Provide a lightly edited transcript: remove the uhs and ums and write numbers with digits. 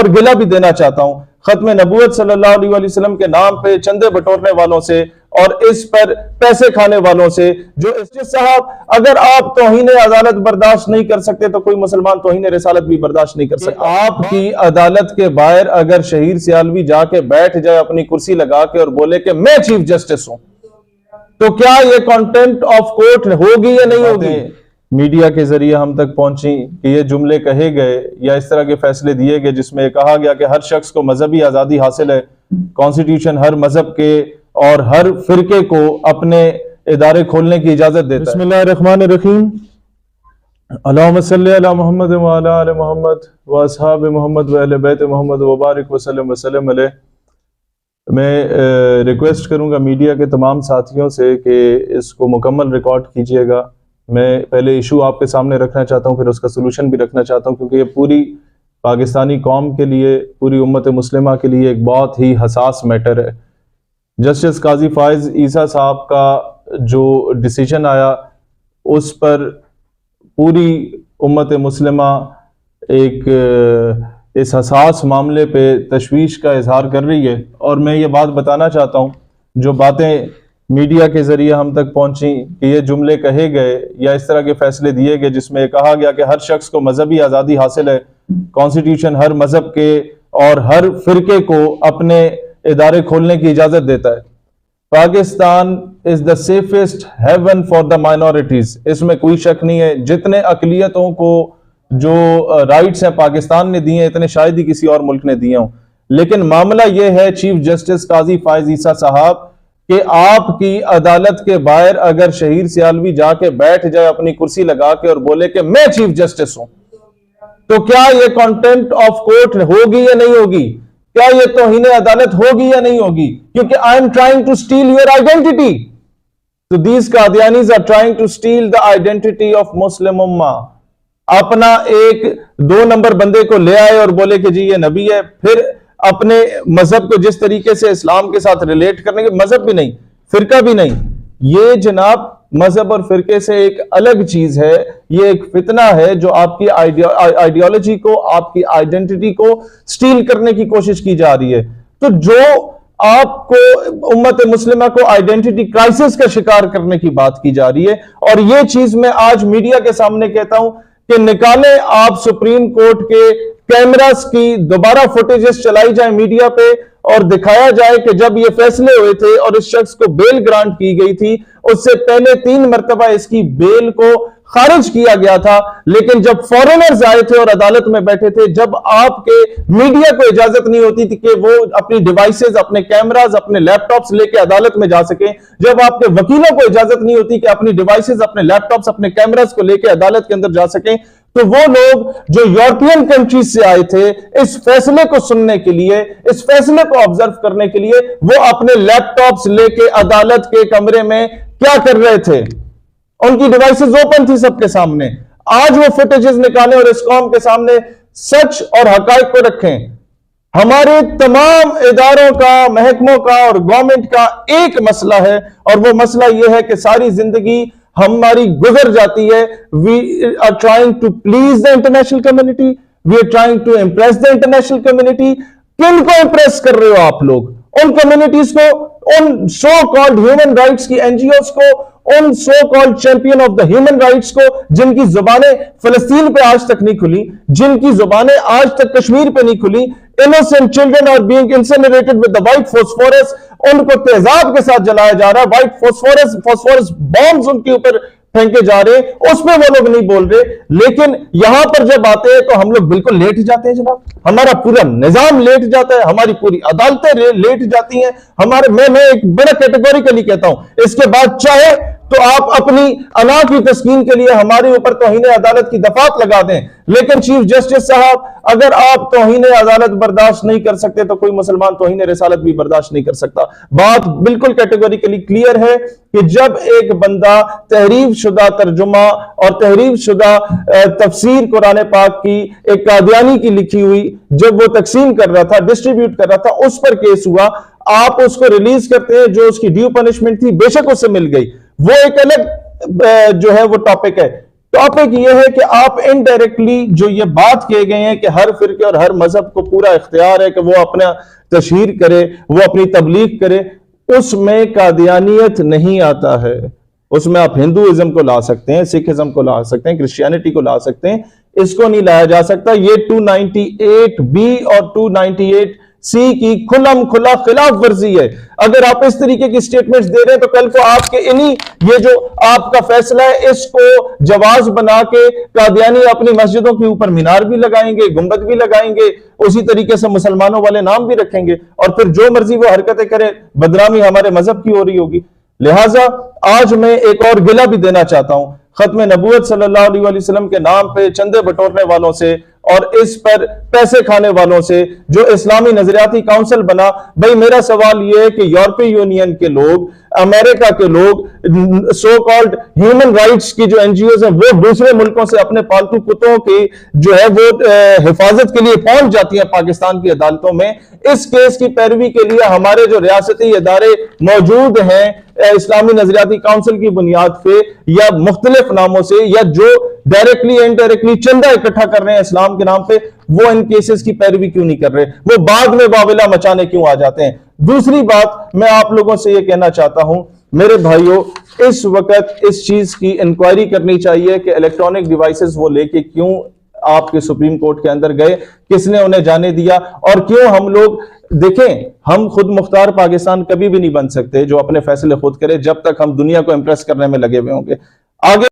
और गिला भी देना चाहता हूं खत्म नबूवत सल्लल्लाहु अलैहि वसल्लम के नाम पे चंदे बटोरने वालों से और इस पर पैसे खाने वालों से। जो साहब, अगर आप तौहीन अदालत बर्दाश्त नहीं कर सकते तो कोई मुसलमान तौहीन रिसालत भी बर्दाश्त नहीं कर सकता। आपकी अदालत के बाहर अगर शहीर सियालवी जाके बैठ जाए अपनी कुर्सी लगा के और बोले कि मैं चीफ जस्टिस हूं, तो क्या यह कंटेम्प्ट ऑफ कोर्ट होगी या नहीं होगी? मीडिया के जरिए हम तक पहुंची कि ये जुमले कहे गए या इस तरह के फैसले दिए गए जिसमें कहा गया कि हर शख्स को मजहबी आजादी हासिल है, कॉन्स्टिट्यूशन हर मजहब के और हर फिरके को अपने इदारे खोलने की इजाजत देता है। बिस्मिल्लाहिर्रहमानिर्रहीम, अल्लाहुम्मा सल्ली अला मुहम्मद व अला आलि मुहम्मद व अस्हाब मुहम्मद व अहले बैत मुहम्मद व बारिक वसल्लम अलैहि। मैं रिक्वेस्ट करूंगा मीडिया के तमाम साथियों से कि इसको मुकम्मल रिकॉर्ड कीजिएगा। मैं पहले इशू आपके सामने रखना चाहता हूं, फिर उसका सोल्यूशन भी रखना चाहता हूं, क्योंकि ये पूरी पाकिस्तानी कौम के लिए, पूरी उम्मत मुस्लिमा के लिए एक बहुत ही हसास मैटर है। जस्टिस काजी फाइज ईसा साहब का जो डिसीजन आया उस पर पूरी उम्मत मुस्लिमा एक इस हसास मामले पे तशवीश का इजहार कर रही है। और मैं ये बात बताना चाहता हूँ, जो बातें मीडिया के जरिए हम तक पहुंची कि ये जुमले कहे गए या इस तरह के फैसले दिए गए जिसमें कहा गया कि हर शख्स को मजहबी आज़ादी हासिल है, कॉन्स्टिट्यूशन हर मजहब के और हर फिरके को अपने इदारे खोलने की इजाजत देता है। Pakistan is the safest haven for the minorities, इसमें कोई शक नहीं है। जितने अकलियतों को जो राइट्स हैं पाकिस्तान ने दिए, इतने शायद ही किसी और मुल्क ने दिए हों। लेकिन मामला यह है चीफ जस्टिस काजी फाइज ईसा साहब कि आपकी अदालत के बाहर अगर शहीर सियालवी जाके बैठ जाए अपनी कुर्सी लगा के और बोले कि मैं चीफ जस्टिस हूं, तो क्या यह कंटेम्प्ट ऑफ कोर्ट होगी या नहीं होगी? क्या यह तौहीन अदालत होगी या नहीं होगी? क्योंकि I am trying to steal your identity, तो these Qadianis are trying to steal the identity of Muslim उम्मा। अपना एक 2 नंबर बंदे को ले आए और बोले कि जी ये नबी है, फिर अपने मजहब को जिस तरीके से इस्लाम के साथ रिलेट करने के, मजहब भी नहीं, फिरका भी नहीं, ये जनाब मजहब और फिरके से एक अलग चीज है। ये एक फितना है जो आपकी आइडियोलॉजी को, आपकी आइडेंटिटी को स्टील करने की कोशिश की जा रही है। तो जो आपको उम्मत मुस्लिमा को आइडेंटिटी क्राइसिस का शिकार करने की बात की जा रही है, और ये चीज मैं आज मीडिया के सामने कहता हूं कि निकालें आप सुप्रीम कोर्ट के कैमरास की दोबारा फुटेजेस चलाई जाए मीडिया पे और दिखाया जाए कि जब ये फैसले हुए थे और इस शख्स को बेल ग्रांट की गई थी, उससे पहले 3 मरतबा इसकी बेल को खारिज किया गया था। लेकिन जब फॉरेनर्स आए थे और अदालत में बैठे थे, जब आपके मीडिया को इजाजत नहीं होती थी कि वो अपनी डिवाइसेस, अपने कैमरास, अपने लैपटॉप्स लेके अदालत में जा सके, जब आपके वकीलों को इजाजत नहीं होती कि अपनी डिवाइसेस, अपने लैपटॉप्स, अपने कैमरास को लेके अदालत के अंदर जा सके, तो वो लोग जो यूरोपियन कंट्रीज से आए थे इस फैसले को सुनने के लिए, इस फैसले को ऑब्जर्व करने के लिए, वो अपने लैपटॉप्स लेके अदालत के कमरे में क्या कर रहे थे? उनकी डिवाइसेस ओपन थी सबके सामने। आज वो फुटेजेस निकालें और इस कौम के सामने सच और हकाइक को रखें। हमारे तमाम इदारों का, महकमों का और गवर्नमेंट का एक मसला है, और वो मसला यह है कि सारी जिंदगी हमारी गुजर जाती है। We are trying to please the international community, we are trying to impress the international community. किनको इंप्रेस कर रहे हो आप लोग? उन कम्युनिटीज को, उन सो कॉल्ड ह्यूमन राइट्स की एनजीओज को, उन so called champion of the human rights को, जिनकी जुबानें फलस्तीन पे आज तक नहीं खुली, जिनकी जुबानें आज तक कश्मीर पे नहीं खुली। Innocent children are being incinerated with the white phosphorus, उनको तेजाब के साथ जलाया जा रहा है, व्हाइट फास्फोरस बॉम्ब्स उनके ऊपर फेंके जा रहे, उसमें वो लोग नहीं बोल रहे। लेकिन यहां पर जब आते हैं तो हम लोग बिल्कुल लेट जाते हैं जनाब, हमारा पूरा निजाम लेट जाता है, हमारी पूरी अदालतें लेट जाती हैं। हमारे मैं एक बड़ा कैटेगोरिकली कहता हूं, इसके बाद चाहे तो आप अपनी अना की तस्कीन के लिए हमारे ऊपर तौहीन अदालत की दफात लगा दें, लेकिन चीफ जस्टिस साहब, अगर आप तौहीन अदालत बर्दाश्त नहीं कर सकते तो कोई मुसलमान तौहीन रिसालत भी बर्दाश्त नहीं कर सकता। बात बिल्कुल कैटेगोरिकली क्लियर है कि जब एक बंदा तहरीफ शुदा तर्जुमा और तहरीफ शुदा तफसीर कुरान पाक की एक कादियानी की लिखी हुई जब वो तकसीम कर रहा था, डिस्ट्रीब्यूट कर रहा था, उस पर केस हुआ, आप उसको रिलीज करते हैं, जो उसकी ड्यू पनिशमेंट थी बेशक उससे मिल गई, वो एक अलग जो है वो टॉपिक है। टॉपिक यह है कि आप इनडायरेक्टली जो ये बात किए गए हैं कि हर फिरके और हर मजहब को पूरा इख्तियार है कि वो अपना तशहीर करे, वो अपनी तबलीग करे, उसमें कादियानियत नहीं आता है। उसमें आप हिंदुइज्म को ला सकते हैं, सिखिज्म को ला सकते हैं, क्रिश्चियनिटी को ला सकते हैं, इसको नहीं लाया जा सकता। ये 298B और 298C की खुलम खुला खिलाफ वर्जी है। अगर आप इस तरीके की स्टेटमेंट्स दे रहे हैं तो कल को आपके इन्हीं ये जो आपका फैसला है इसको जवाज बना के कादियानी अपनी मस्जिदों के ऊपर मीनार भी लगाएंगे, गुंबद भी लगाएंगे, उसी तरीके से मुसलमानों वाले नाम भी रखेंगे और फिर जो मर्जी वो हरकतें करे, बदनामी हमारे मजहब की हो रही होगी। लिहाजा आज मैं एक और गिला भी देना चाहता हूं खत्म नबूवत सल्लल्लाहु अलैहि वसल्लम के नाम पे चंदे बटोरने वालों से और इस पर पैसे खाने वालों से जो इस्लामी नजरियाती काउंसिल बना। भाई मेरा सवाल यह है कि यूरोपीय यूनियन के लोग, अमेरिका के लोग, सो कॉल्ड ह्यूमन राइट्स की जो एनजीओज हैं वो दूसरे मुल्कों से अपने पालतू कुत्तों की जो है वो हिफाजत के लिए पहुंच जाती है पाकिस्तान की अदालतों में। इस केस की पैरवी के लिए हमारे जो रियासती इदारे मौजूद हैं इस्लामी नजरियाती काउंसिल की बुनियाद पे या मुख्तलिफ नामों से, या जो डायरेक्टली इनडायरेक्टली चंदा इकट्ठा कर रहे हैं इस्लाम के नाम पे, वो इन केसेस की पैरवी क्यों नहीं कर रहे? वो बाद में वाविला मचाने क्यों आ जाते हैं? दूसरी बात मैं आप लोगों से यह कहना चाहता हूं मेरे भाइयों, इस वक्त इस चीज की इंक्वायरी करनी चाहिए कि इलेक्ट्रॉनिक डिवाइसेस वो लेके क्यों आपके सुप्रीम कोर्ट के अंदर गए, किसने उन्हें जाने दिया, और क्यों हम लोग देखें हम खुद मुख्तार पाकिस्तान कभी भी नहीं बन सकते जो अपने फैसले खुद करे जब तक हम दुनिया को इंप्रेस करने में लगे हुए होंगे। आगे